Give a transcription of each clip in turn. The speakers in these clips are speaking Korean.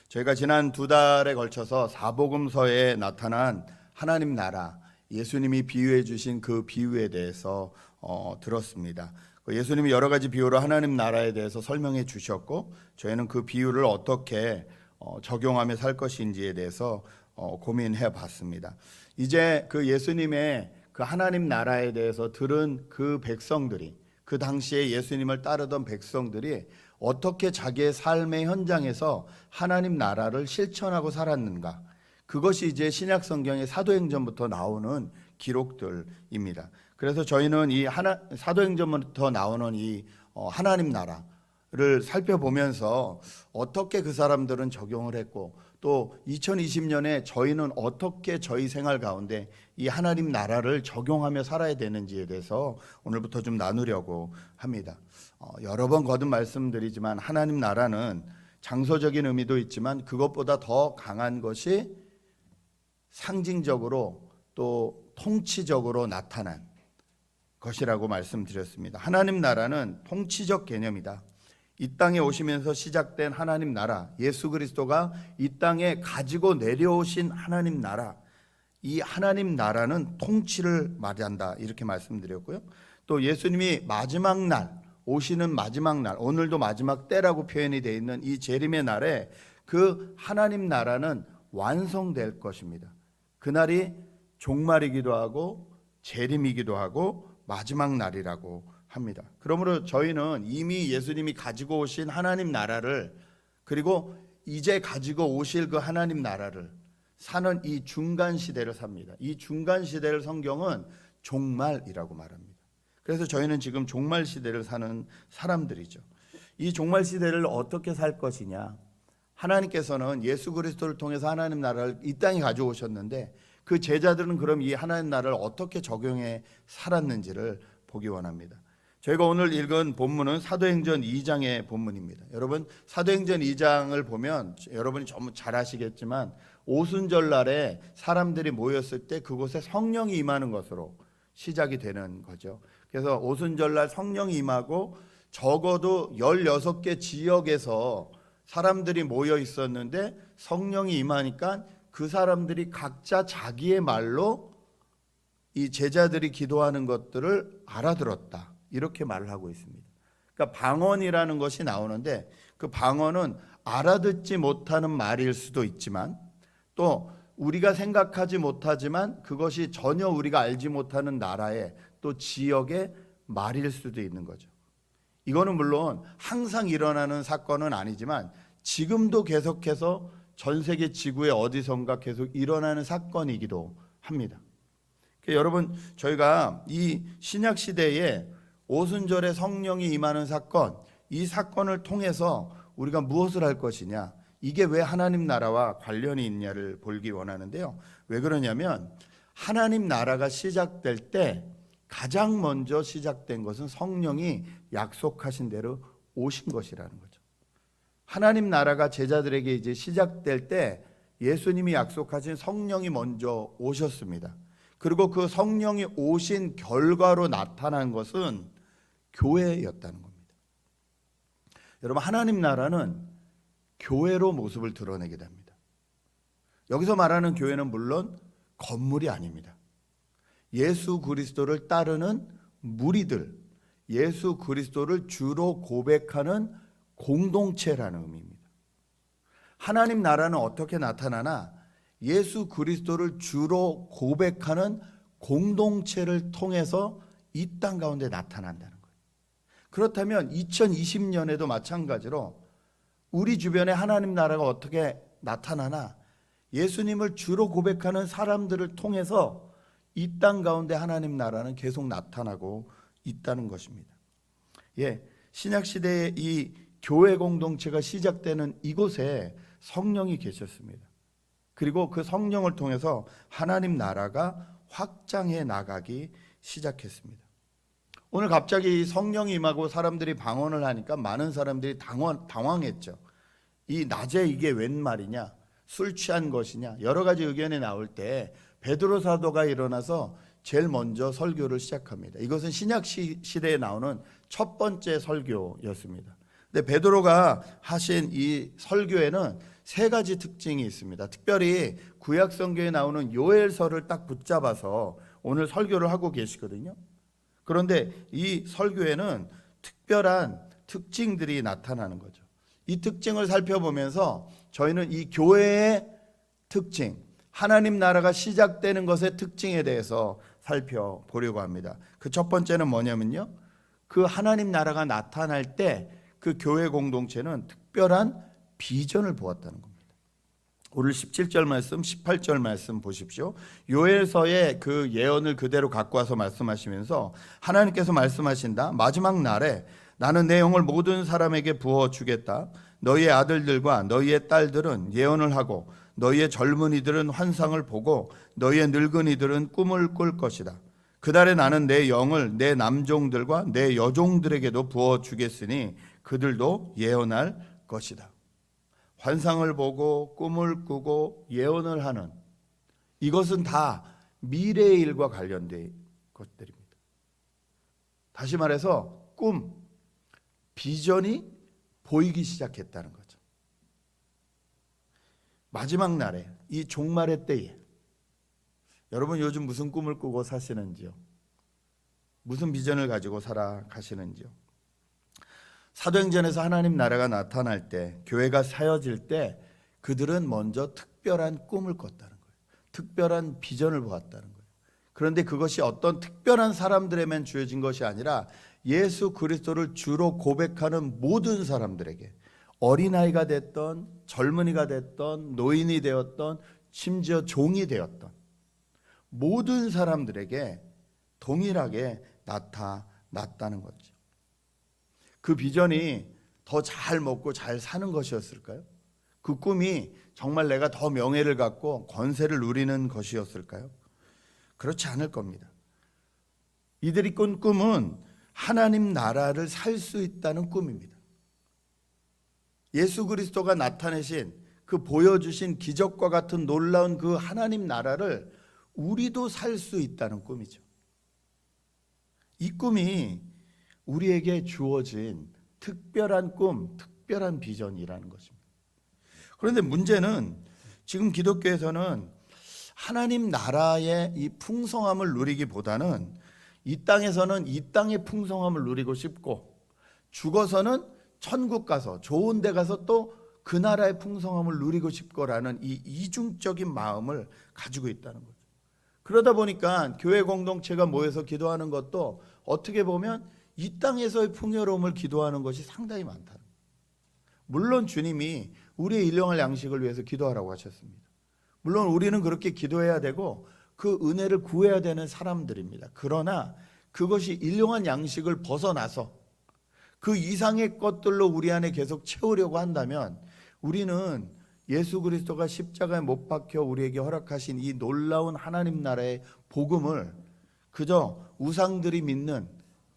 저희가 지난 2달에 걸쳐서 사복음서에 나타난 하나님 나라, 예수님이 비유해 주신 그 비유에 대해서 들었습니다. 예수님이 여러 가지 비유로 하나님 나라에 대해서 설명해 주셨고, 저희는 그 비유를 어떻게 적용하며 살 것인지에 대해서 고민해 봤습니다. 이제 그 예수님의 그 하나님 나라에 대해서 들은 그 백성들이, 그 당시에 예수님을 따르던 백성들이 어떻게 자기의 삶의 현장에서 하나님 나라를 실천하고 살았는가, 그것이 이제 신약 성경의 사도행전부터 나오는 기록들입니다. 그래서 저희는 이 사도행전부터 나오는 이 하나님 나라를 살펴보면서 어떻게 그 사람들은 적용을 했고, 또 2020년에 저희는 어떻게 저희 생활 가운데 이 하나님 나라를 적용하며 살아야 되는지에 대해서 오늘부터 좀 나누려고 합니다. 여러 번 거듭 말씀드리지만 하나님 나라는 장소적인 의미도 있지만 그것보다 더 강한 것이 상징적으로 또 통치적으로 나타난 것이라고 말씀드렸습니다. 하나님 나라는 통치적 개념이다. 이 땅에 오시면서 시작된 하나님 나라, 예수 그리스도가 이 땅에 가지고 내려오신 하나님 나라, 이 하나님 나라는 통치를 말한다, 이렇게 말씀드렸고요. 또 예수님이 마지막 날, 오시는 마지막 날, 오늘도 마지막 때라고 표현이 되어 있는 이 재림의 날에 그 하나님 나라는 완성될 것입니다. 그날이 종말이기도 하고 재림이기도 하고 마지막 날이라고 합니다. 그러므로 저희는 이미 예수님이 가지고 오신 하나님 나라를, 그리고 이제 가지고 오실 그 하나님 나라를 사는 이 중간 시대를 삽니다. 이 중간 시대를 성경은 종말이라고 말합니다. 그래서 저희는 지금 종말 시대를 사는 사람들이죠. 이 종말 시대를 어떻게 살 것이냐, 하나님께서는 예수 그리스도를 통해서 하나님 나라를 이 땅에 가져오셨는데 그 제자들은 그럼 이 하나님 나라를 어떻게 적용해 살았는지를 보기 원합니다. 저희가 오늘 읽은 본문은 사도행전 2장의 본문입니다. 여러분, 사도행전 2장을 보면 여러분이 좀 잘 아시겠지만 오순절날에 사람들이 모였을 때 그곳에 성령이 임하는 것으로 시작이 되는 거죠. 그래서 오순절날 성령이 임하고 적어도 16개 지역에서 사람들이 모여 있었는데 성령이 임하니까 그 사람들이 각자 자기의 말로 이 제자들이 기도하는 것들을 알아들었다, 이렇게 말을 하고 있습니다. 그러니까 방언이라는 것이 나오는데 그 방언은 알아듣지 못하는 말일 수도 있지만 또 우리가 생각하지 못하지만 그것이 전혀 우리가 알지 못하는 나라의 또 지역의 말일 수도 있는 거죠. 이거는 물론 항상 일어나는 사건은 아니지만 지금도 계속해서 전 세계 지구의 어디선가 계속 일어나는 사건이기도 합니다. 여러분, 저희가 이 신약 시대에 오순절에 성령이 임하는 사건, 이 사건을 통해서 우리가 무엇을 할 것이냐, 이게 왜 하나님 나라와 관련이 있냐를 보기 원하는데요. 왜 그러냐면 하나님 나라가 시작될 때 가장 먼저 시작된 것은 성령이 약속하신 대로 오신 것이라는 거죠. 하나님 나라가 제자들에게 이제 시작될 때 예수님이 약속하신 성령이 먼저 오셨습니다. 그리고 그 성령이 오신 결과로 나타난 것은 교회였다는 겁니다. 여러분, 하나님 나라는 교회로 모습을 드러내게 됩니다. 여기서 말하는 교회는 물론 건물이 아닙니다. 예수 그리스도를 따르는 무리들, 예수 그리스도를 주로 고백하는 공동체라는 의미입니다. 하나님 나라는 어떻게 나타나나 예수 그리스도를 주로 고백하는 공동체를 통해서 이 땅 가운데 나타난다는 거예요. 그렇다면 2020년에도 마찬가지로 우리 주변에 하나님 나라가 어떻게 나타나나 예수님을 주로 고백하는 사람들을 통해서 이 땅 가운데 하나님 나라는 계속 나타나고 있다는 것입니다. 신약 시대의 이 교회 공동체가 시작되는 이곳에 성령이 계셨습니다. 그리고 그 성령을 통해서 하나님 나라가 확장해 나가기 시작했습니다. 오늘 갑자기 성령이 임하고 사람들이 방언을 하니까 많은 사람들이 당황했죠. 이 낮에 이게 웬 말이냐, 술 취한 것이냐, 여러 가지 의견이 나올 때 베드로 사도가 일어나서 제일 먼저 설교를 시작합니다. 이것은 신약 시대에 나오는 첫 번째 설교였습니다. 근데 베드로가 하신 이 설교에는 세 가지 특징이 있습니다. 특별히 구약 성경에 나오는 요엘서를 딱 붙잡아서 오늘 설교를 하고 계시거든요. 그런데 이 설교에는 특별한 특징들이 나타나는 거죠. 이 특징을 살펴보면서 저희는 이 교회의 특징, 하나님 나라가 시작되는 것의 특징에 대해서 살펴보려고 합니다. 그 첫 번째는 뭐냐면요, 그 하나님 나라가 나타날 때 그 교회 공동체는 특별한 비전을 보았다는 겁니다. 오늘 17절 말씀, 18절 말씀 보십시오. 요엘서의 그 예언을 그대로 갖고 와서 말씀하시면서 하나님께서 말씀하신다. 마지막 날에 나는 내 영을 모든 사람에게 부어주겠다. 너희의 아들들과 너희의 딸들은 예언을 하고 너희의 젊은이들은 환상을 보고 너희의 늙은이들은 꿈을 꿀 것이다. 그날에 나는 내 영을 내 남종들과 내 여종들에게도 부어주겠으니 그들도 예언할 것이다. 환상을 보고 꿈을 꾸고 예언을 하는, 이것은 다 미래의 일과 관련된 것들입니다. 다시 말해서 꿈, 비전이 보이기 시작했다는 거죠. 마지막 날에, 이 종말의 때에 여러분 요즘 무슨 꿈을 꾸고 사시는지요? 무슨 비전을 가지고 살아가시는지요? 사도행전에서 하나님 나라가 나타날 때, 교회가 세워질 때 그들은 먼저 특별한 꿈을 꿨다는 거예요. 특별한 비전을 보았다는 거예요. 그런데 그것이 어떤 특별한 사람들에만 주어진 것이 아니라 예수 그리스도를 주로 고백하는 모든 사람들에게, 어린아이가 됐던, 젊은이가 됐던, 노인이 되었던, 심지어 종이 되었던 모든 사람들에게 동일하게 나타났다는 거죠. 그 비전이 더 잘 먹고 잘 사는 것이었을까요? 그 꿈이 정말 내가 더 명예를 갖고 권세를 누리는 것이었을까요? 그렇지 않을 겁니다. 이들이 꾼 꿈은 하나님 나라를 살 수 있다는 꿈입니다. 예수 그리스도가 나타내신 그 보여주신 기적과 같은 놀라운 그 하나님 나라를 우리도 살 수 있다는 꿈이죠. 이 꿈이 우리에게 주어진 특별한 꿈, 특별한 비전이라는 것입니다. 그런데 문제는 지금 기독교에서는 하나님 나라의 이 풍성함을 누리기보다는 이 땅에서는 이 땅의 풍성함을 누리고 싶고, 죽어서는 천국 가서 좋은 데 가서 또 그 나라의 풍성함을 누리고 싶고라는 이 이중적인 마음을 가지고 있다는 거죠. 그러다 보니까 교회 공동체가 모여서 기도하는 것도 어떻게 보면 이 땅에서의 풍요로움을 기도하는 것이 상당히 많다. 물론 주님이 우리의 일용할 양식을 위해서 기도하라고 하셨습니다. 물론 우리는 그렇게 기도해야 되고 그 은혜를 구해야 되는 사람들입니다. 그러나 그것이 일용할 양식을 벗어나서 그 이상의 것들로 우리 안에 계속 채우려고 한다면 우리는 예수 그리스도가 십자가에 못 박혀 우리에게 허락하신 이 놀라운 하나님 나라의 복음을 그저 우상들이 믿는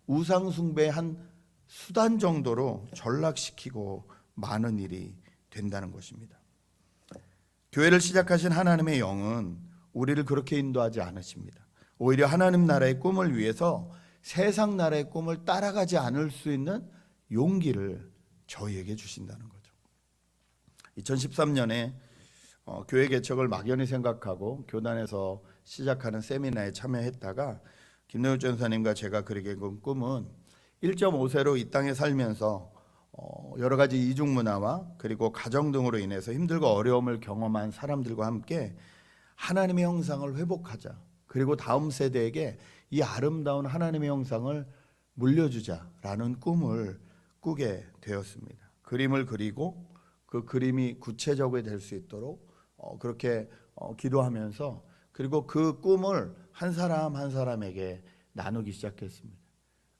우상 숭배의 한 수단 정도로 전락시키고 마는 일이 된다는 것입니다. 교회를 시작하신 하나님의 영은 우리를 그렇게 인도하지 않으십니다. 오히려 하나님 나라의 꿈을 위해서 세상 나라의 꿈을 따라가지 않을 수 있는 용기를 저희에게 주신다는 거죠. 2013년에 교회 개척을 막연히 생각하고 교단에서 시작하는 세미나에 참여했다가 김노율 전사님과 제가 그리게 꾼 꿈은 1.5세로 이 땅에 살면서 여러 가지 이중문화와 그리고 가정 등으로 인해서 힘들고 어려움을 경험한 사람들과 함께 하나님의 형상을 회복하자, 그리고 다음 세대에게 이 아름다운 하나님의 형상을 물려주자라는 꿈을 꾸게 되었습니다. 그림을 그리고 그 그림이 구체적이 될 수 있도록 그렇게 기도하면서, 그리고 그 꿈을 한 사람 한 사람에게 나누기 시작했습니다.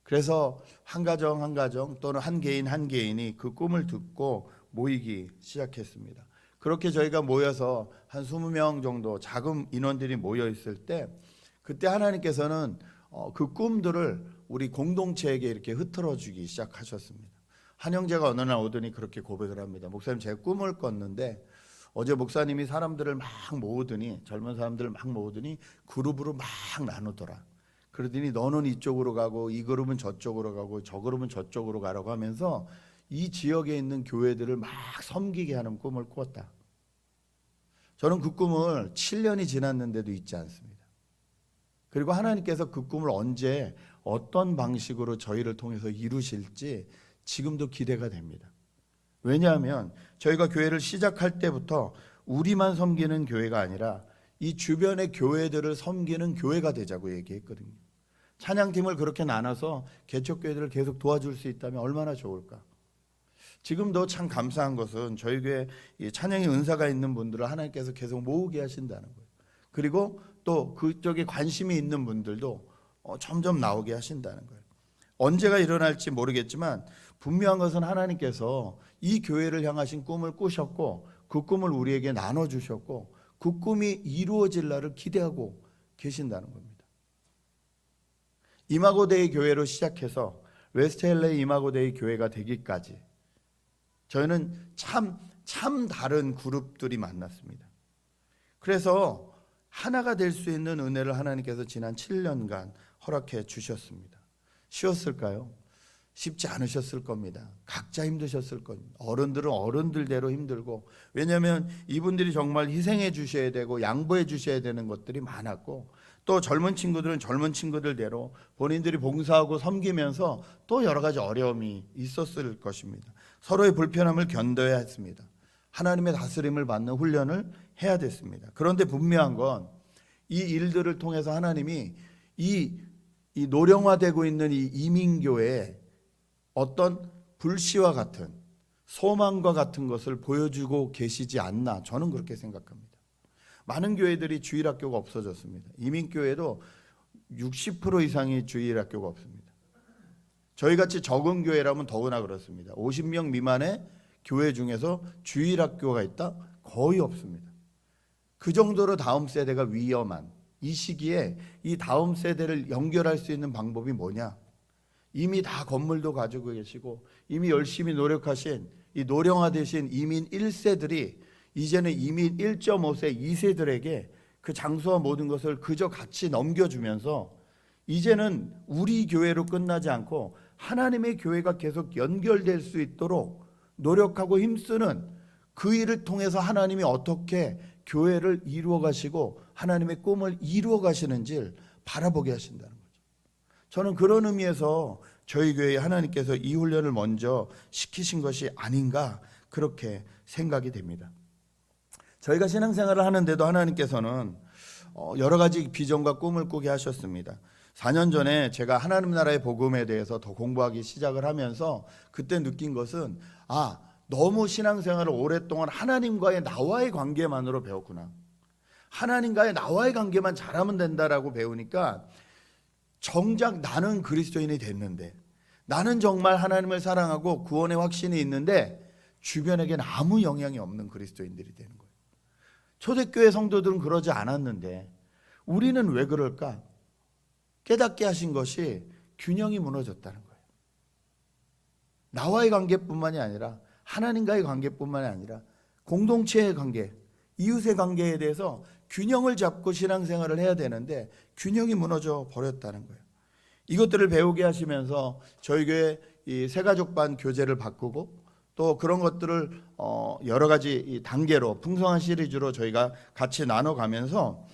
그래서 한 가정 한 가정 또는 한 개인 한 개인이 그 꿈을 듣고 모이기 시작했습니다. 그렇게 저희가 모여서 한 20명 정도 작은 인원들이 모여 있을 때, 그때 하나님께서는 그 꿈들을 우리 공동체에게 이렇게 흐트러 주기 시작하셨습니다. 한 형제가 어느 날 오더니 그렇게 고백을 합니다. 목사님, 제가 꿈을 꿨는데 어제 목사님이 사람들을 막 모으더니, 젊은 사람들을 막 모으더니 그룹으로 막 나누더라. 그러더니 너는 이쪽으로 가고 이 그룹은 저쪽으로 가고 저 그룹은 저쪽으로 가라고 하면서 이 지역에 있는 교회들을 막 섬기게 하는 꿈을 꾸었다. 저는 그 꿈을 7년이 지났는데도 잊지 않습니다. 그리고 하나님께서 그 꿈을 언제 어떤 방식으로 저희를 통해서 이루실지 지금도 기대가 됩니다. 왜냐하면 저희가 교회를 시작할 때부터 우리만 섬기는 교회가 아니라 이 주변의 교회들을 섬기는 교회가 되자고 얘기했거든요. 찬양팀을 그렇게 나눠서 개척교회들을 계속 도와줄 수 있다면 얼마나 좋을까. 지금도 참 감사한 것은 저희 교회 찬양의 은사가 있는 분들을 하나님께서 계속 모으게 하신다는 거예요. 그리고 또 그쪽에 관심이 있는 분들도 점점 나오게 하신다는 거예요. 언제가 일어날지 모르겠지만 분명한 것은 하나님께서 이 교회를 향하신 꿈을 꾸셨고 그 꿈을 우리에게 나눠주셨고 그 꿈이 이루어질 날을 기대하고 계신다는 겁니다. 이마고데이 교회로 시작해서 웨스트 LA 이마고데이 교회가 되기까지 저희는 참 다른 그룹들이 만났습니다. 그래서 하나가 될 수 있는 은혜를 하나님께서 지난 7년간 허락해 주셨습니다. 쉬웠을까요? 쉽지 않으셨을 겁니다. 각자 힘드셨을 겁니다. 어른들은 어른들대로 힘들고, 왜냐하면 이분들이 정말 희생해 주셔야 되고 양보해 주셔야 되는 것들이 많았고, 또 젊은 친구들은 젊은 친구들대로 본인들이 봉사하고 섬기면서 또 여러 가지 어려움이 있었을 것입니다. 서로의 불편함을 견뎌야 했습니다. 하나님의 다스림을 받는 훈련을 해야 됐습니다. 그런데 분명한 건 이 일들을 통해서 하나님이 이 노령화되고 있는 이 이민교회에 어떤 불씨와 같은 소망과 같은 것을 보여주고 계시지 않나, 저는 그렇게 생각합니다. 많은 교회들이 주일학교가 없어졌습니다. 이민교회도 60% 이상이 주일학교가 없습니다. 저희같이 적은 교회라면 더구나 그렇습니다. 50명 미만의 교회 중에서 주일학교가 있다? 거의 없습니다. 그 정도로 다음 세대가 위험한 이 시기에 이 다음 세대를 연결할 수 있는 방법이 뭐냐? 이미 다 건물도 가지고 계시고 이미 열심히 노력하신 이 노령화되신 이민 1세들이 이제는 이민 1.5세 2세들에게 그 장소와 모든 것을 그저 같이 넘겨주면서 이제는 우리 교회로 끝나지 않고 하나님의 교회가 계속 연결될 수 있도록 노력하고 힘쓰는 그 일을 통해서 하나님이 어떻게 교회를 이루어 가시고 하나님의 꿈을 이루어 가시는지를 바라보게 하신다는 거죠. 저는 그런 의미에서 저희 교회에 하나님께서 이 훈련을 먼저 시키신 것이 아닌가 그렇게 생각이 됩니다. 저희가 신앙생활을 하는데도 하나님께서는 여러 가지 비전과 꿈을 꾸게 하셨습니다. 4년 전에 제가 하나님 나라의 복음에 대해서 더 공부하기 시작을 하면서 그때 느낀 것은 너무 신앙생활을 오랫동안 하나님과의 나와의 관계만으로 배웠구나. 하나님과의 나와의 관계만 잘하면 된다라고 배우니까 정작 나는 그리스도인이 됐는데, 나는 정말 하나님을 사랑하고 구원의 확신이 있는데 주변에겐 아무 영향이 없는 그리스도인들이 되는 거예요. 초대교회 성도들은 그러지 않았는데 우리는 왜 그럴까? 깨닫게 하신 것이 균형이 무너졌다는 거예요. 나와의 관계뿐만이 아니라 하나님과의 관계뿐만이 아니라 공동체의 관계, 이웃의 관계에 대해서 균형을 잡고 신앙생활을 해야 되는데 균형이 무너져 버렸다는 거예요. 이것들을 배우게 하시면서 저희 교회 이 새가족반 교재를 바꾸고 또 그런 것들을 여러 가지 단계로 풍성한 시리즈로 저희가 같이 나눠가면서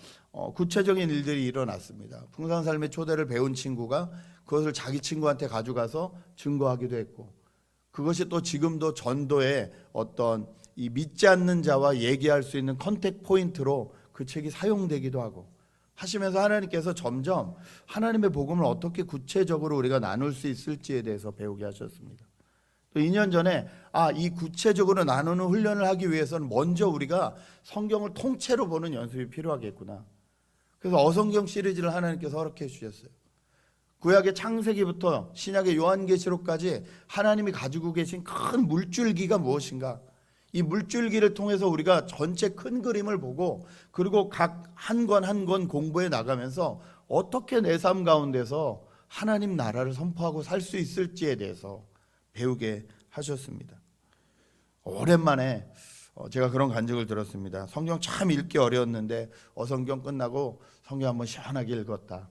구체적인 일들이 일어났습니다. 풍성한 삶의 초대를 배운 친구가 그것을 자기 친구한테 가져가서 증거하기도 했고, 그것이 또 지금도 전도의 어떤 이 믿지 않는 자와 얘기할 수 있는 컨택 포인트로 그 책이 사용되기도 하고 하시면서 하나님께서 점점 하나님의 복음을 어떻게 구체적으로 우리가 나눌 수 있을지에 대해서 배우게 하셨습니다. 또 2년 전에 이 구체적으로 나누는 훈련을 하기 위해서는 먼저 우리가 성경을 통째로 보는 연습이 필요하겠구나. 그래서 어성경 시리즈를 하나님께서 허락해 주셨어요. 구약의 창세기부터 신약의 요한계시록까지 하나님이 가지고 계신 큰 물줄기가 무엇인가, 이 물줄기를 통해서 우리가 전체 큰 그림을 보고 그리고 각 한 권 한 권 공부해 나가면서 어떻게 내 삶 가운데서 하나님 나라를 선포하고 살 수 있을지에 대해서 배우게 하셨습니다. 오랜만에 제가 그런 간증을 들었습니다. 성경 참 읽기 어려웠는데 어성경 끝나고 성경 한번 시원하게 읽었다.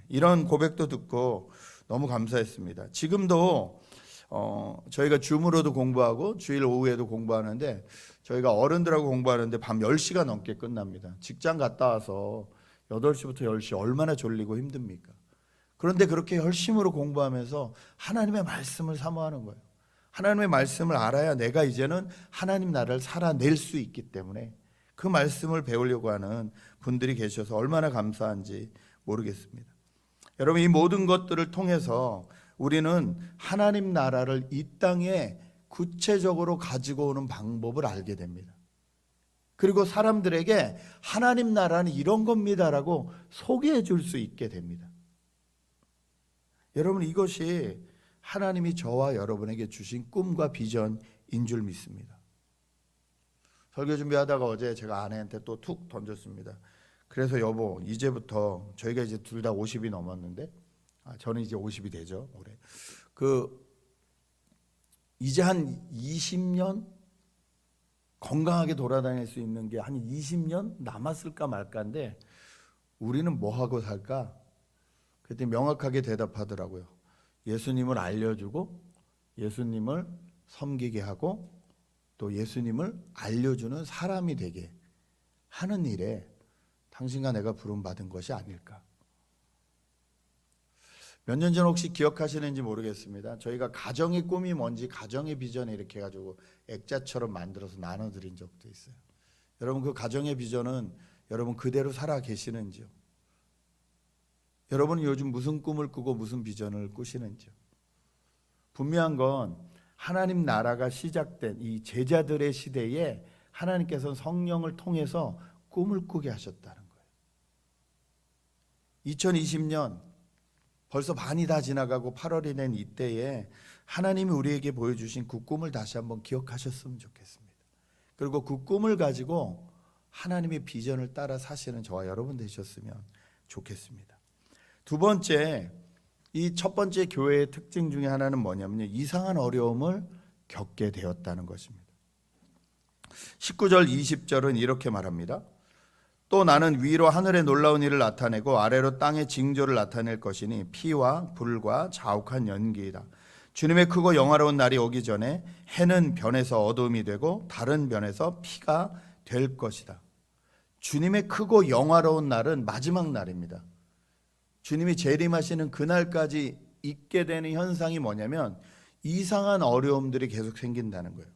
이런 고백도 듣고 너무 감사했습니다. 지금도 저희가 줌으로도 공부하고 주일 오후에도 공부하는데 저희가 어른들하고 공부하는데 밤 10시가 넘게 끝납니다. 직장 갔다 와서 8시부터 10시 얼마나 졸리고 힘듭니까? 그런데 그렇게 열심으로 공부하면서 하나님의 말씀을 사모하는 거예요. 하나님의 말씀을 알아야 내가 이제는 하나님 나라를 살아낼 수 있기 때문에 그 말씀을 배우려고 하는 분들이 계셔서 얼마나 감사한지 모르겠습니다. 여러분, 이 모든 것들을 통해서 우리는 하나님 나라를 이 땅에 구체적으로 가지고 오는 방법을 알게 됩니다. 그리고 사람들에게 하나님 나라는 이런 겁니다라고 소개해 줄 수 있게 됩니다. 여러분, 이것이 하나님이 저와 여러분에게 주신 꿈과 비전인 줄 믿습니다. 설교 준비하다가 어제 제가 아내한테 또 툭 던졌습니다. 그래서 여보, 이제부터 저희가 이제 둘 다 50이 넘었는데, 저는 이제 50이 되죠, 올해. 이제 한 20년 건강하게 돌아다닐 수 있는 게 한 20년 남았을까 말까인데 우리는 뭐 하고 살까? 그때 명확하게 대답하더라고요. 예수님을 알려주고 예수님을 섬기게 하고 또 예수님을 알려주는 사람이 되게 하는 일에 당신과 내가 부름받은 것이 아닐까. 몇 년 전 혹시 기억하시는지 모르겠습니다. 저희가 가정의 꿈이 뭔지 가정의 비전을 이렇게 해가지고 액자처럼 만들어서 나눠드린 적도 있어요. 여러분, 그 가정의 비전은 여러분 그대로 살아 계시는지요? 여러분은 요즘 무슨 꿈을 꾸고 무슨 비전을 꾸시는지요? 분명한 건 하나님 나라가 시작된 이 제자들의 시대에 하나님께서는 성령을 통해서 꿈을 꾸게 하셨다는 거예요. 2020년 벌써 반이 다 지나가고 8월이 된 이때에 하나님이 우리에게 보여주신 그 꿈을 다시 한번 기억하셨으면 좋겠습니다. 그리고 그 꿈을 가지고 하나님의 비전을 따라 사시는 저와 여러분 되셨으면 좋겠습니다. 두 번째, 이 첫 번째 교회의 특징 중에 하나는 뭐냐면요, 이상한 어려움을 겪게 되었다는 것입니다. 19절 20절은 이렇게 말합니다. 또 나는 위로 하늘의 놀라운 일을 나타내고 아래로 땅의 징조를 나타낼 것이니 피와 불과 자욱한 연기이다. 주님의 크고 영화로운 날이 오기 전에 해는 변해서 어두움이 되고 다른 변해서 피가 될 것이다. 주님의 크고 영화로운 날은 마지막 날입니다. 주님이 재림하시는 그날까지 있게 되는 현상이 뭐냐면 이상한 어려움들이 계속 생긴다는 거예요.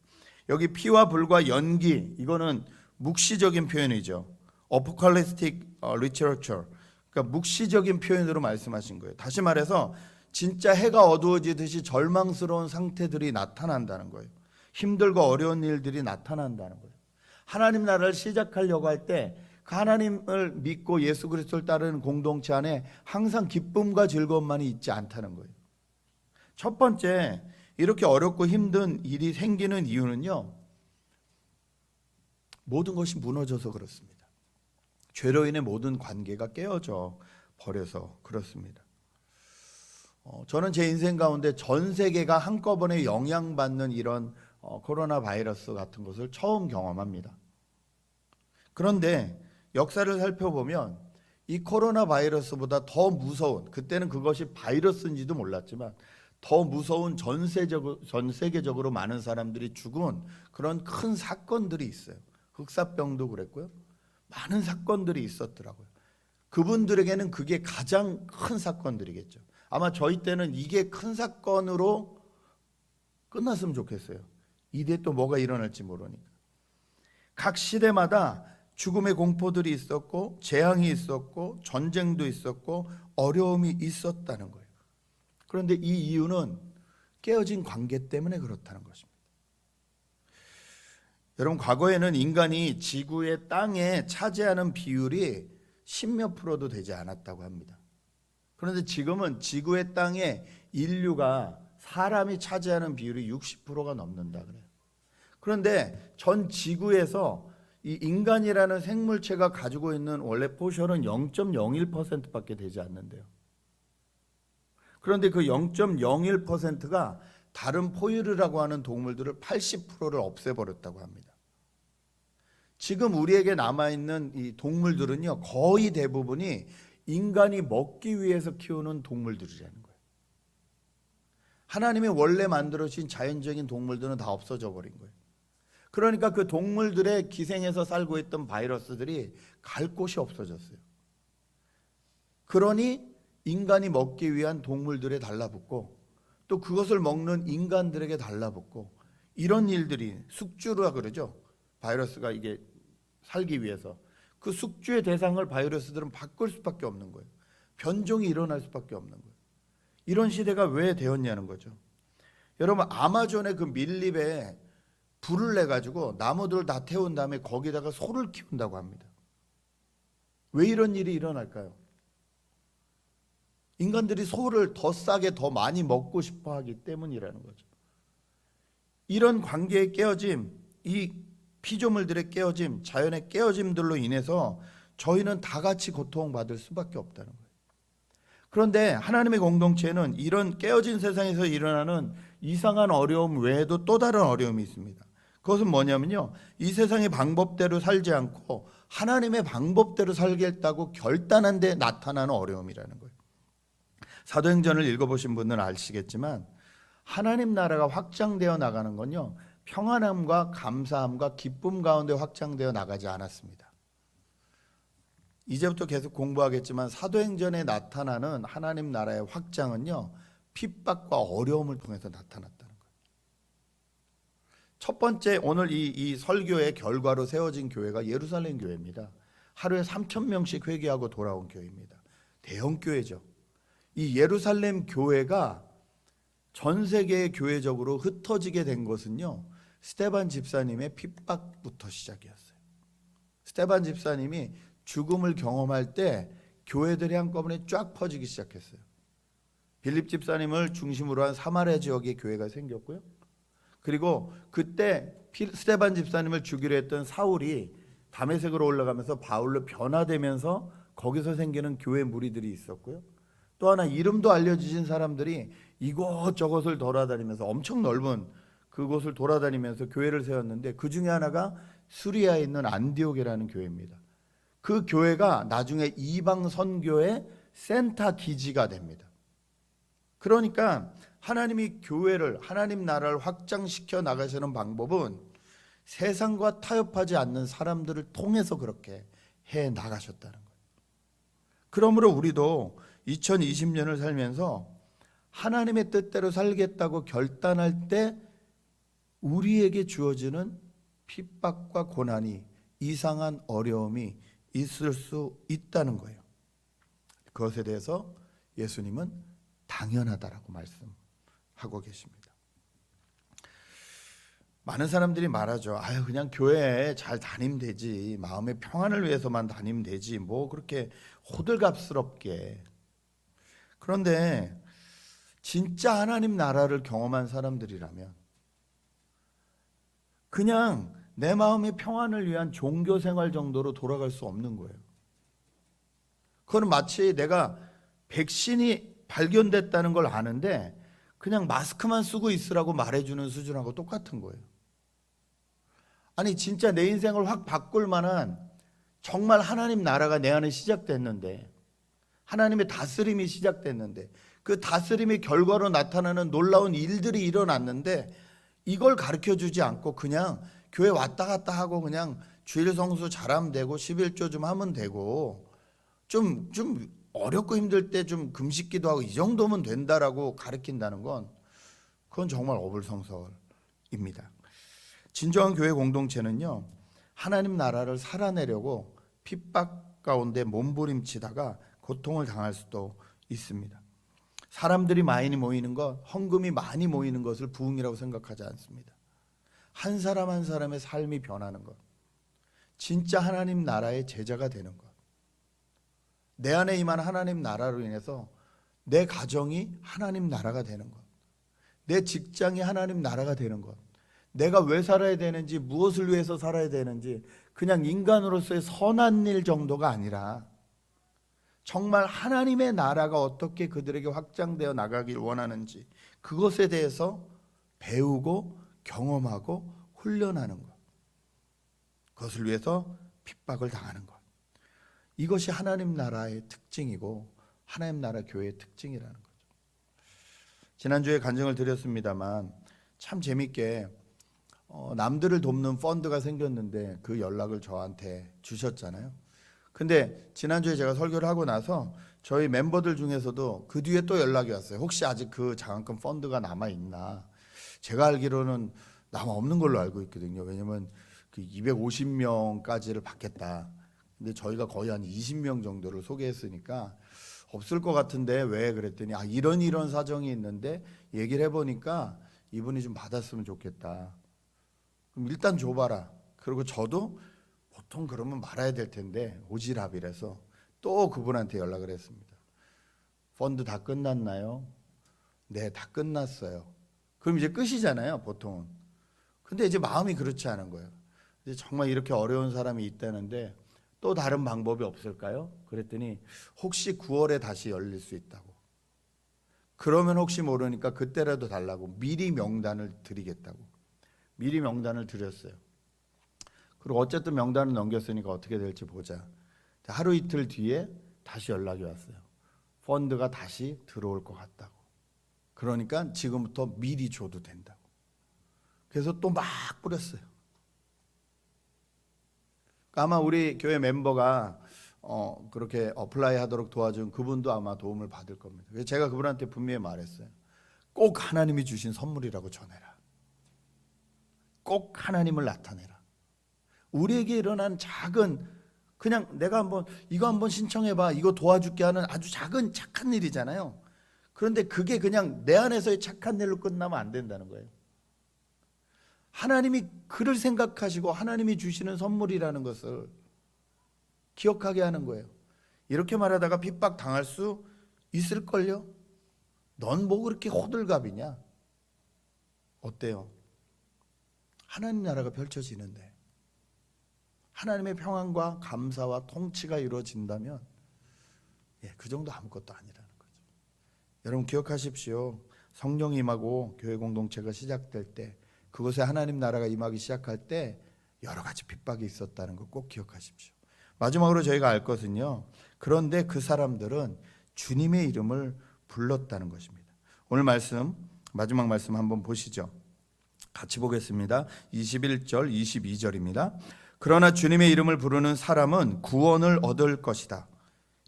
여기 피와 불과 연기, 이거는 묵시적인 표현이죠. 어포칼리스틱 리터처, 그러니까 묵시적인 표현으로 말씀하신 거예요. 다시 말해서 진짜 해가 어두워지듯이 절망스러운 상태들이 나타난다는 거예요. 힘들고 어려운 일들이 나타난다는 거예요. 하나님 나라를 시작하려고 할 때 그 하나님을 믿고 예수 그리스도를 따르는 공동체 안에 항상 기쁨과 즐거움만이 있지 않다는 거예요. 첫 번째, 이렇게 어렵고 힘든 일이 생기는 이유는요, 모든 것이 무너져서 그렇습니다. 죄로 인해 모든 관계가 깨어져 버려서 그렇습니다. 저는 제 인생 가운데 전 세계가 한꺼번에 영향받는 이런 코로나 바이러스 같은 것을 처음 경험합니다. 그런데 역사를 살펴보면 이 코로나 바이러스보다 더 무서운, 그때는 그것이 바이러스인지도 몰랐지만 더 무서운 전 세계적으로 많은 사람들이 죽은 그런 큰 사건들이 있어요. 흑사병도 그랬고요. 많은 사건들이 있었더라고요. 그분들에게는 그게 가장 큰 사건들이겠죠. 아마 저희 때는 이게 큰 사건으로 끝났으면 좋겠어요. 이 뒤에 또 뭐가 일어날지 모르니까. 각 시대마다 죽음의 공포들이 있었고 재앙이 있었고 전쟁도 있었고 어려움이 있었다는 거예요. 그런데 이 이유는 깨어진 관계 때문에 그렇다는 것입니다. 여러분, 과거에는 인간이 지구의 땅에 차지하는 비율이 10몇 프로도 되지 않았다고 합니다. 그런데 지금은 지구의 땅에 인류가 사람이 차지하는 비율이 60%가 넘는다 그래요. 그런데 전 지구에서 이 인간이라는 생물체가 가지고 있는 원래 포션은 0.01%밖에 되지 않는데요. 그런데 그 0.01%가 다른 포유류라고 하는 동물들을 80%를 없애버렸다고 합니다. 지금 우리에게 남아있는 이 동물들은요, 거의 대부분이 인간이 먹기 위해서 키우는 동물들이라는 거예요. 하나님이 원래 만들어주신 자연적인 동물들은 다 없어져 버린 거예요. 그러니까 그 동물들의 기생에서 살고 있던 바이러스들이 갈 곳이 없어졌어요. 그러니 인간이 먹기 위한 동물들에 달라붙고 또 그것을 먹는 인간들에게 달라붙고 이런 일들이 숙주라 그러죠. 바이러스가 이게 살기 위해서 그 숙주의 대상을 바이러스들은 바꿀 수밖에 없는 거예요. 변종이 일어날 수밖에 없는 거예요. 이런 시대가 왜 되었냐는 거죠. 여러분, 아마존의 그 밀립에 불을 내 가지고 나무들을 다 태운 다음에 거기다가 소를 키운다고 합니다. 왜 이런 일이 일어날까요? 인간들이 소를 더 싸게 더 많이 먹고 싶어 하기 때문이라는 거죠. 이런 관계의 깨어짐, 이 피조물들의 깨어짐, 자연의 깨어짐들로 인해서 저희는 다 같이 고통받을 수밖에 없다는 거예요. 그런데 하나님의 공동체는 이런 깨어진 세상에서 일어나는 이상한 어려움 외에도 또 다른 어려움이 있습니다. 그것은 뭐냐면요, 이 세상의 방법대로 살지 않고 하나님의 방법대로 살겠다고 결단한 데 나타나는 어려움이라는 거예요. 사도행전을 읽어보신 분들은 아시겠지만 하나님 나라가 확장되어 나가는 건요, 평안함과 감사함과 기쁨 가운데 확장되어 나가지 않았습니다. 이제부터 계속 공부하겠지만 사도행전에 나타나는 하나님 나라의 확장은요, 핍박과 어려움을 통해서 나타났다는 거예요. 첫 번째, 오늘 이 설교의 결과로 세워진 교회가 예루살렘 교회입니다. 하루에 3,000명씩 회개하고 돌아온 교회입니다. 대형 교회죠. 이 예루살렘 교회가 전 세계의 교회적으로 흩어지게 된 것은요, 스데반 집사님의 핍박부터 시작이었어요. 스데반 집사님이 죽음을 경험할 때 교회들이 한꺼번에 쫙 퍼지기 시작했어요. 빌립 집사님을 중심으로 한 사마리아 지역의 교회가 생겼고요. 그리고 그때 스데반 집사님을 죽이려 했던 사울이 다메섹으로 올라가면서 바울로 변화되면서 거기서 생기는 교회 무리들이 있었고요. 또 하나 이름도 알려주신 사람들이 이곳저곳을 돌아다니면서 엄청 넓은 그곳을 돌아다니면서 교회를 세웠는데 그 중에 하나가 수리아에 있는 안디옥이라는 교회입니다. 그 교회가 나중에 이방 선교의 센터 기지가 됩니다. 그러니까 하나님이 교회를, 하나님 나라를 확장시켜 나가시는 방법은 세상과 타협하지 않는 사람들을 통해서 그렇게 해 나가셨다는 거예요. 그러므로 우리도 2020년을 살면서 하나님의 뜻대로 살겠다고 결단할 때 우리에게 주어지는 핍박과 고난이, 이상한 어려움이 있을 수 있다는 거예요. 그것에 대해서 예수님은 당연하다라고 말씀하고 계십니다. 많은 사람들이 말하죠. 아유, 그냥 교회에 잘 다니면 되지, 마음의 평안을 위해서만 다니면 되지, 뭐 그렇게 호들갑스럽게. 그런데 진짜 하나님 나라를 경험한 사람들이라면 그냥 내 마음의 평안을 위한 종교 생활 정도로 돌아갈 수 없는 거예요. 그건 마치 내가 백신이 발견됐다는 걸 아는데 그냥 마스크만 쓰고 있으라고 말해주는 수준하고 똑같은 거예요. 아니, 진짜 내 인생을 확 바꿀 만한 정말 하나님 나라가 내 안에 시작됐는데, 하나님의 다스림이 시작됐는데, 그 다스림의 결과로 나타나는 놀라운 일들이 일어났는데 이걸 가르쳐주지 않고 그냥 교회 왔다 갔다 하고 그냥 주일 성수 잘하면 되고 11조 좀 하면 되고 좀 어렵고 힘들 때 좀 금식기도 하고 이 정도면 된다라고 가르친다는 건 그건 정말 어불성설입니다. 진정한 교회 공동체는요, 하나님 나라를 살아내려고 핍박 가운데 몸부림치다가 고통을 당할 수도 있습니다. 사람들이 많이 모이는 것, 헌금이 많이 모이는 것을 부흥이라고 생각하지 않습니다. 한 사람 한 사람의 삶이 변하는 것, 진짜 하나님 나라의 제자가 되는 것, 내 안에 임한 하나님 나라로 인해서 내 가정이 하나님 나라가 되는 것, 내 직장이 하나님 나라가 되는 것, 내가 왜 살아야 되는지, 무엇을 위해서 살아야 되는지, 그냥 인간으로서의 선한 일 정도가 아니라 정말 하나님의 나라가 어떻게 그들에게 확장되어 나가길 원하는지 그것에 대해서 배우고 경험하고 훈련하는 것, 그것을 위해서 핍박을 당하는 것, 이것이 하나님 나라의 특징이고 하나님 나라 교회의 특징이라는 거죠. 지난주에 간증을 드렸습니다만 참 재밌게 남들을 돕는 펀드가 생겼는데 그 연락을 저한테 주셨잖아요. 근데 지난주에 제가 설교를 하고 나서 저희 멤버들 중에서도 그 뒤에 또 연락이 왔어요. 혹시 아직 그 장학금 펀드가 남아있나. 제가 알기로는 남아 없는 걸로 알고 있거든요. 왜냐면 그 250명까지를 받겠다. 근데 저희가 거의 한 20명 정도를 소개했으니까 없을 것 같은데 왜 그랬더니 이런 사정이 있는데 얘기를 해보니까 이분이 좀 받았으면 좋겠다. 그럼 일단 줘봐라. 그리고 저도 보통 그러면 말아야 될 텐데 오지랖이라서 또 그분한테 연락을 했습니다. 펀드 다 끝났나요? 네, 다 끝났어요. 그럼 이제 끝이잖아요, 보통은. 근데 이제 마음이 그렇지 않은 거예요. 이제 정말 이렇게 어려운 사람이 있다는데 또 다른 방법이 없을까요? 그랬더니 혹시 9월에 다시 열릴 수 있다고. 그러면 혹시 모르니까 그때라도 달라고 미리 명단을 드리겠다고. 미리 명단을 드렸어요. 그리고 어쨌든 명단을 넘겼으니까 어떻게 될지 보자. 하루 이틀 뒤에 다시 연락이 왔어요. 펀드가 다시 들어올 것 같다고. 그러니까 지금부터 미리 줘도 된다고. 그래서 또 막 뿌렸어요. 아마 우리 교회 멤버가 그렇게 어플라이 하도록 도와준 그분도 아마 도움을 받을 겁니다. 그래서 제가 그분한테 분명히 말했어요. 꼭 하나님이 주신 선물이라고 전해라. 꼭 하나님을 나타내라. 우리에게 일어난 작은, 그냥 내가 이거 한번 신청해봐, 이거 도와줄게 하는 아주 작은 착한 일이잖아요. 그런데 그게 그냥 내 안에서의 착한 일로 끝나면 안 된다는 거예요. 하나님이 그를 생각하시고 하나님이 주시는 선물이라는 것을 기억하게 하는 거예요. 이렇게 말하다가 핍박 당할 수 있을걸요? 넌 뭐 그렇게 호들갑이냐? 어때요? 하나님 나라가 펼쳐지는데 하나님의 평안과 감사와 통치가 이루어진다면 그 정도 아무것도 아니라는 거죠. 여러분 기억하십시오. 성령이 임하고 교회 공동체가 시작될 때, 그곳에 하나님 나라가 임하기 시작할 때 여러 가지 핍박이 있었다는 거 꼭 기억하십시오. 마지막으로 저희가 알 것은요, 그런데 그 사람들은 주님의 이름을 불렀다는 것입니다. 오늘 말씀, 마지막 말씀 한번 보시죠. 같이 보겠습니다. 21절 22절입니다. 그러나 주님의 이름을 부르는 사람은 구원을 얻을 것이다.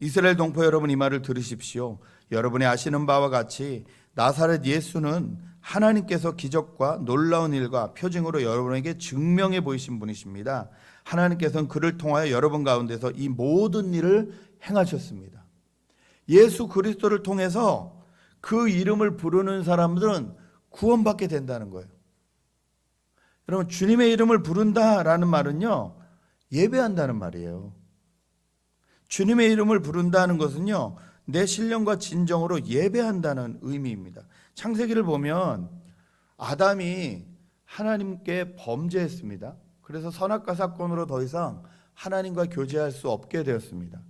이스라엘 동포 여러분, 이 말을 들으십시오. 여러분이 아시는 바와 같이 나사렛 예수는 하나님께서 기적과 놀라운 일과 표징으로 여러분에게 증명해 보이신 분이십니다. 하나님께서는 그를 통하여 여러분 가운데서 이 모든 일을 행하셨습니다. 예수 그리스도를 통해서 그 이름을 부르는 사람들은 구원받게 된다는 거예요. 여러분, 주님의 이름을 부른다라는 말은요, 예배한다는 말이에요. 주님의 이름을 부른다는 것은요, 내 신령과 진정으로 예배한다는 의미입니다. 창세기를 보면 아담이 하나님께 범죄했습니다. 그래서 선악과 사건으로 더 이상 하나님과 교제할 수 없게 되었습니다.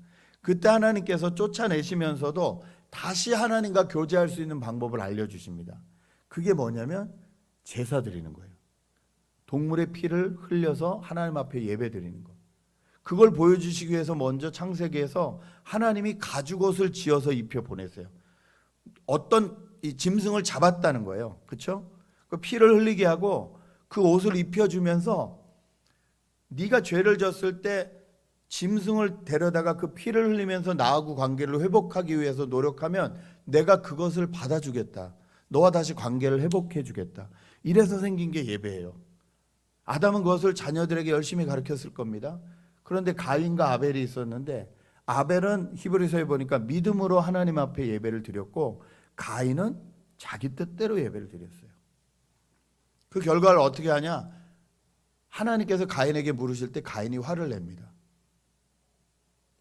그때 하나님께서 쫓아내시면서도 다시 하나님과 교제할 수 있는 방법을 알려주십니다. 그게 뭐냐면 제사 드리는 거예요. 동물의 피를 흘려서 하나님 앞에 예배 드리는 것. 그걸 보여주시기 위해서 먼저 창세기에서 하나님이 가죽옷을 지어서 입혀 보내세요. 어떤 이 짐승을 잡았다는 거예요. 그렇죠? 그 피를 흘리게 하고 그 옷을 입혀주면서 네가 죄를 졌을 때 짐승을 데려다가 그 피를 흘리면서 나하고 관계를 회복하기 위해서 노력하면 내가 그것을 받아주겠다. 너와 다시 관계를 회복해 주겠다. 이래서 생긴 게 예배예요. 아담은 그것을 자녀들에게 열심히 가르쳤을 겁니다. 그런데 가인과 아벨이 있었는데, 아벨은 히브리서에 보니까 믿음으로 하나님 앞에 예배를 드렸고, 가인은 자기 뜻대로 예배를 드렸어요. 그 결과를 어떻게 하냐? 하나님께서 가인에게 물으실 때 가인이 화를 냅니다.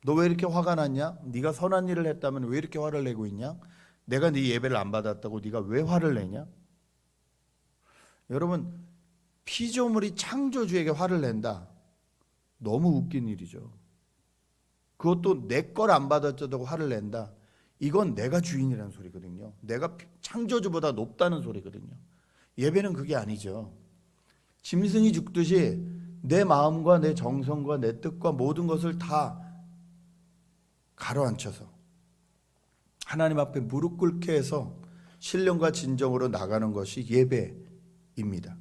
너 왜 이렇게 화가 났냐? 네가 선한 일을 했다면 왜 이렇게 화를 내고 있냐? 내가 네 예배를 안 받았다고 네가 왜 화를 내냐? 여러분, 피조물이 창조주에게 화를 낸다. 너무 웃긴 일이죠. 그것도 내 걸 안 받았다고 화를 낸다. 이건 내가 주인이라는 소리거든요. 내가 창조주보다 높다는 소리거든요. 예배는 그게 아니죠. 짐승이 죽듯이 내 마음과 내 정성과 내 뜻과 모든 것을 다 가로앉혀서 하나님 앞에 무릎 꿇게 해서 신령과 진정으로 나가는 것이 예배입니다.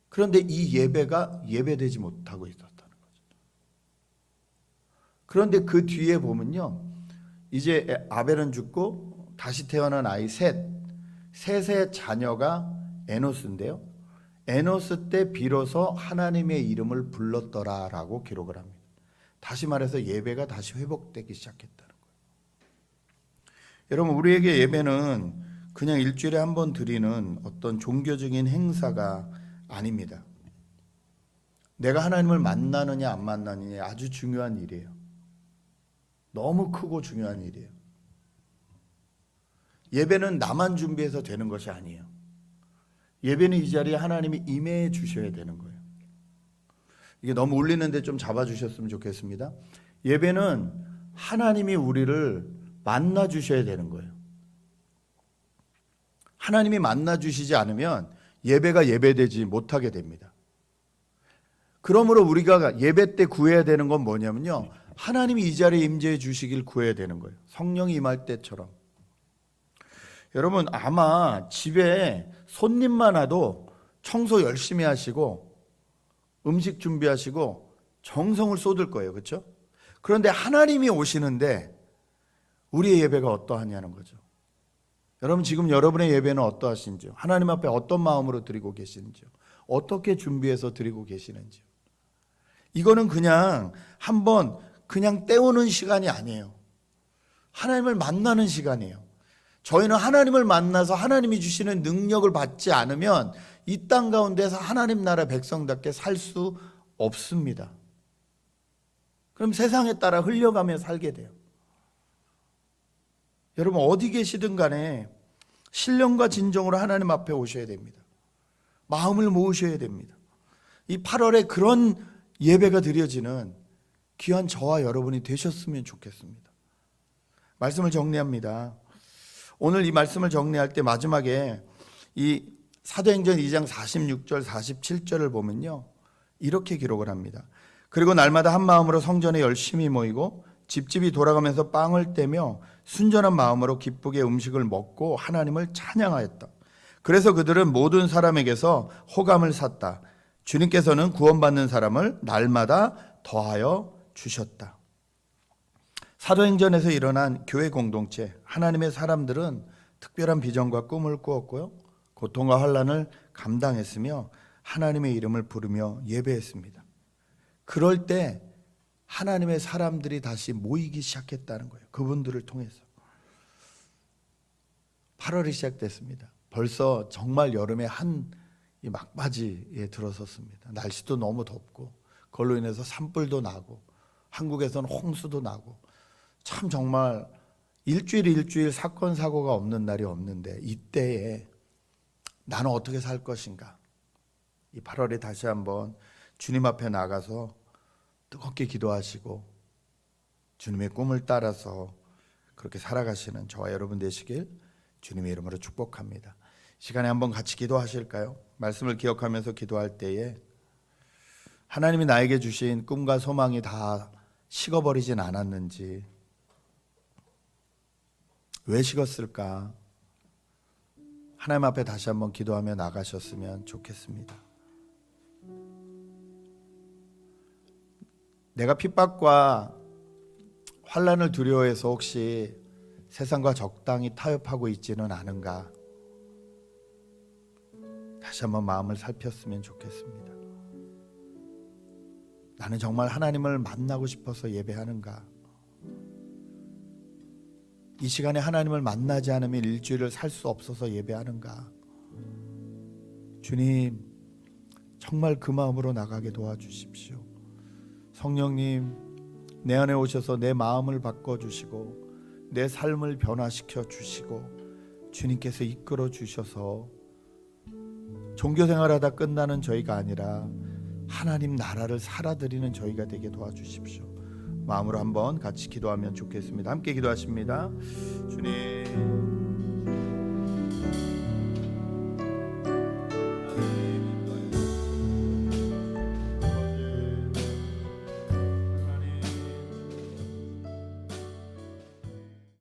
그런데 이 예배가 예배되지 못하고 있었다는 거죠. 그런데 그 뒤에 보면요, 이제 아벨은 죽고 다시 태어난 아이 셋의 자녀가 에노스인데요, 에노스 때 비로소 하나님의 이름을 불렀더라라고 기록을 합니다. 다시 말해서 예배가 다시 회복되기 시작했다는 거예요. 여러분, 우리에게 예배는 그냥 일주일에 한 번 드리는 어떤 종교적인 행사가 아닙니다. 내가 하나님을 만나느냐 안 만나느냐 아주 중요한 일이에요. 너무 크고 중요한 일이에요. 예배는 나만 준비해서 되는 것이 아니에요. 예배는 이 자리에 하나님이 임해 주셔야 되는 거예요. 이게 너무 울리는데 좀 잡아주셨으면 좋겠습니다. 예배는 하나님이 우리를 만나 주셔야 되는 거예요. 하나님이 만나 주시지 않으면 예배가 예배되지 못하게 됩니다. 그러므로 우리가 예배 때 구해야 되는 건 뭐냐면요, 하나님이 이 자리에 임재해 주시길 구해야 되는 거예요. 성령이 임할 때처럼. 여러분, 아마 집에 손님만 와도 청소 열심히 하시고 음식 준비하시고 정성을 쏟을 거예요. 그렇죠? 그런데 하나님이 오시는데 우리의 예배가 어떠하냐는 거죠. 여러분, 지금 여러분의 예배는 어떠하신지요? 하나님 앞에 어떤 마음으로 드리고 계시는지요? 어떻게 준비해서 드리고 계시는지요? 이거는 그냥 한번 그냥 때우는 시간이 아니에요. 하나님을 만나는 시간이에요. 저희는 하나님을 만나서 하나님이 주시는 능력을 받지 않으면 이 땅 가운데서 하나님 나라 백성답게 살 수 없습니다. 그럼 세상에 따라 흘려가며 살게 돼요. 여러분, 어디 계시든 간에 신령과 진정으로 하나님 앞에 오셔야 됩니다. 마음을 모으셔야 됩니다. 이 8월에 그런 예배가 드려지는 귀한 저와 여러분이 되셨으면 좋겠습니다. 말씀을 정리합니다. 오늘 이 말씀을 정리할 때 마지막에 이 사도행전 2장 46절 47절을 보면요, 이렇게 기록을 합니다. 그리고 날마다 한 마음으로 성전에 열심히 모이고 집집이 돌아가면서 빵을 떼며 순전한 마음으로 기쁘게 음식을 먹고 하나님을 찬양하였다. 그래서 그들은 모든 사람에게서 호감을 샀다. 주님께서는 구원받는 사람을 날마다 더하여 주셨다. 사도행전에서 일어난 교회 공동체, 하나님의 사람들은 특별한 비전과 꿈을 꾸었고요, 고통과 환난을 감당했으며 하나님의 이름을 부르며 예배했습니다. 그럴 때 하나님의 사람들이 다시 모이기 시작했다는 거예요. 그분들을 통해서. 8월이 시작됐습니다. 벌써 정말 여름의 한 이 막바지에 들어섰습니다. 날씨도 너무 덥고 그걸로 인해서 산불도 나고 한국에서는 홍수도 나고 참 정말 일주일 사건 사고가 없는 날이 없는데 이때에 나는 어떻게 살 것인가? 이 8월에 다시 한번 주님 앞에 나가서 뜨겁게 기도하시고 주님의 꿈을 따라서 그렇게 살아가시는 저와 여러분 되시길 주님의 이름으로 축복합니다. 시간에 한번 같이 기도하실까요? 말씀을 기억하면서 기도할 때에 하나님이 나에게 주신 꿈과 소망이 다 식어버리진 않았는지, 왜 식었을까? 하나님 앞에 다시 한번 기도하며 나가셨으면 좋겠습니다. 내가 핍박과 환난을 두려워해서 혹시 세상과 적당히 타협하고 있지는 않은가? 다시 한번 마음을 살폈으면 좋겠습니다. 나는 정말 하나님을 만나고 싶어서 예배하는가? 이 시간에 하나님을 만나지 않으면 일주일을 살 수 없어서 예배하는가? 주님, 정말 그 마음으로 나가게 도와주십시오. 성령님, 내 안에 오셔서 내 마음을 바꿔주시고 내 삶을 변화시켜 주시고 주님께서 이끌어 주셔서 종교생활하다 끝나는 저희가 아니라 하나님 나라를 살아드리는 저희가 되게 도와주십시오. 마음으로 한번 같이 기도하면 좋겠습니다. 함께 기도하십니다. 주님,